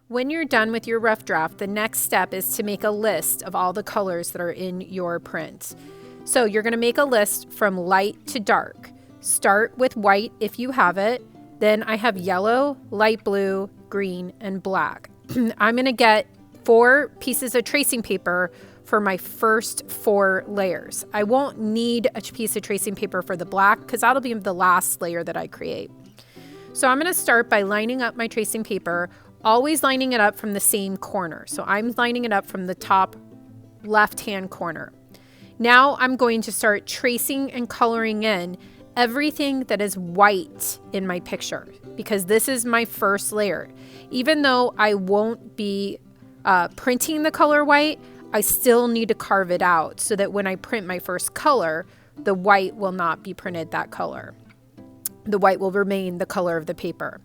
When you're done with your rough draft, the next step is to make a list of all the colors that are in your print. So you're going to make a list from light to dark. Start with white if you have it. Then I have yellow, light blue, green, and black. I'm going to get 4 pieces of tracing paper for my first 4 layers. I won't need a piece of tracing paper for the black because that'll be the last layer that I create. So I'm going to start by lining up my tracing paper, always lining it up from the same corner. So I'm lining it up from the top left-hand corner. Now I'm going to start tracing and coloring in everything that is white in my picture because this is my first layer. Even though I won't be printing the color white, I still need to carve it out so that when I print my first color, the white will not be printed that color. The white will remain the color of the paper.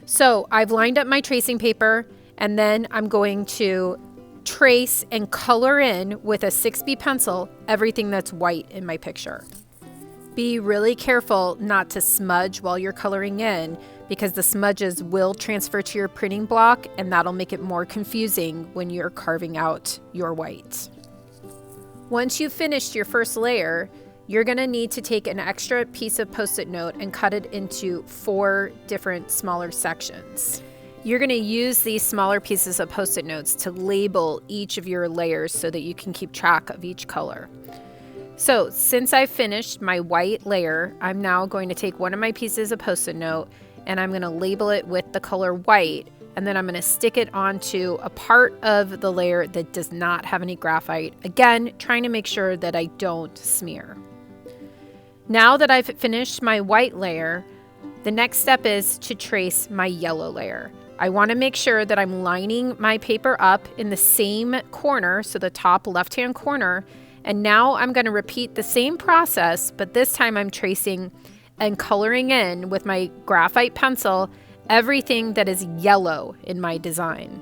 So I've lined up my tracing paper, and then I'm going to trace and color in with a 6B pencil everything that's white in my picture. Be really careful not to smudge while you're coloring in because the smudges will transfer to your printing block, and that'll make it more confusing when you're carving out your white. Once you've finished your first layer, you're going to need to take an extra piece of Post-it note and cut it into 4 different smaller sections. You're going to use these smaller pieces of Post-it notes to label each of your layers so that you can keep track of each color. So since I've finished my white layer, I'm now going to take one of my pieces of Post-it note and I'm going to label it with the color white, and then I'm going to stick it onto a part of the layer that does not have any graphite. Again, trying to make sure that I don't smear. Now that I've finished my white layer, the next step is to trace my yellow layer. I want to make sure that I'm lining my paper up in the same corner, so the top left-hand corner, and now I'm going to repeat the same process, but this time I'm tracing and coloring in with my graphite pencil everything that is yellow in my design.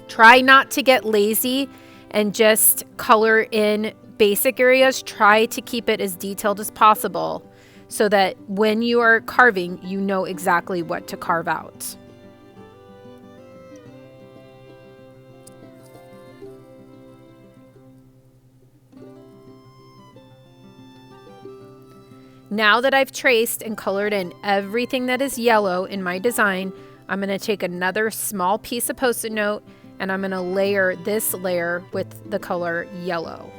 Try not to get lazy and just color in basic areas. Try to keep it as detailed as possible so that when you are carving, you know exactly what to carve out. Now that I've traced and colored in everything that is yellow in my design, I'm going to take another small piece of Post-it note and I'm going to layer this layer with the color yellow.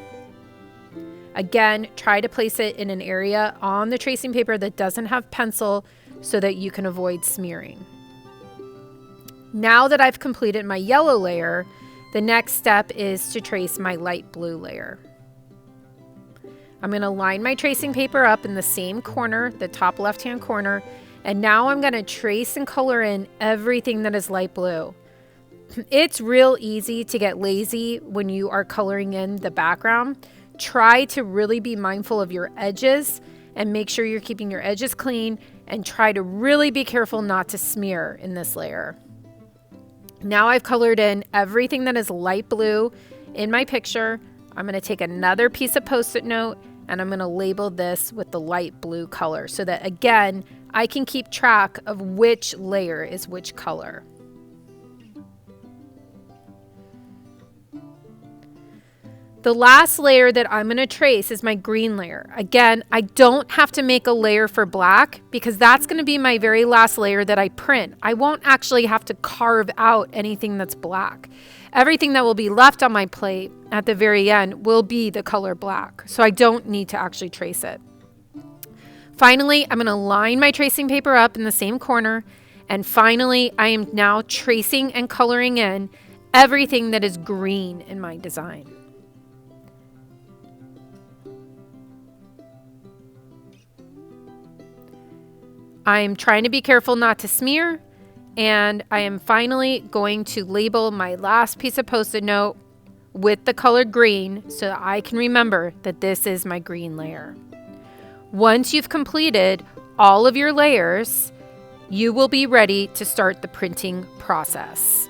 Again, try to place it in an area on the tracing paper that doesn't have pencil so that you can avoid smearing. Now that I've completed my yellow layer, the next step is to trace my light blue layer. I'm going to line my tracing paper up in the same corner, the top left-hand corner, and now I'm going to trace and color in everything that is light blue. It's real easy to get lazy when you are coloring in the background. Try to really be mindful of your edges and make sure you're keeping your edges clean, and try to really be careful not to smear in this layer. Now I've colored in everything that is light blue in my picture. I'm going to take another piece of Post-it note and I'm going to label this with the light blue color so that, again, I can keep track of which layer is which color. The last layer that I'm going to trace is my green layer. Again, I don't have to make a layer for black because that's going to be my very last layer that I print. I won't actually have to carve out anything that's black. Everything that will be left on my plate at the very end will be the color black, so I don't need to actually trace it. Finally, I'm going to line my tracing paper up in the same corner, and finally, I am now tracing and coloring in everything that is green in my design. I'm trying to be careful not to smear, and I am finally going to label my last piece of Post-it note with the color green so that I can remember that this is my green layer. Once you've completed all of your layers, you will be ready to start the printing process.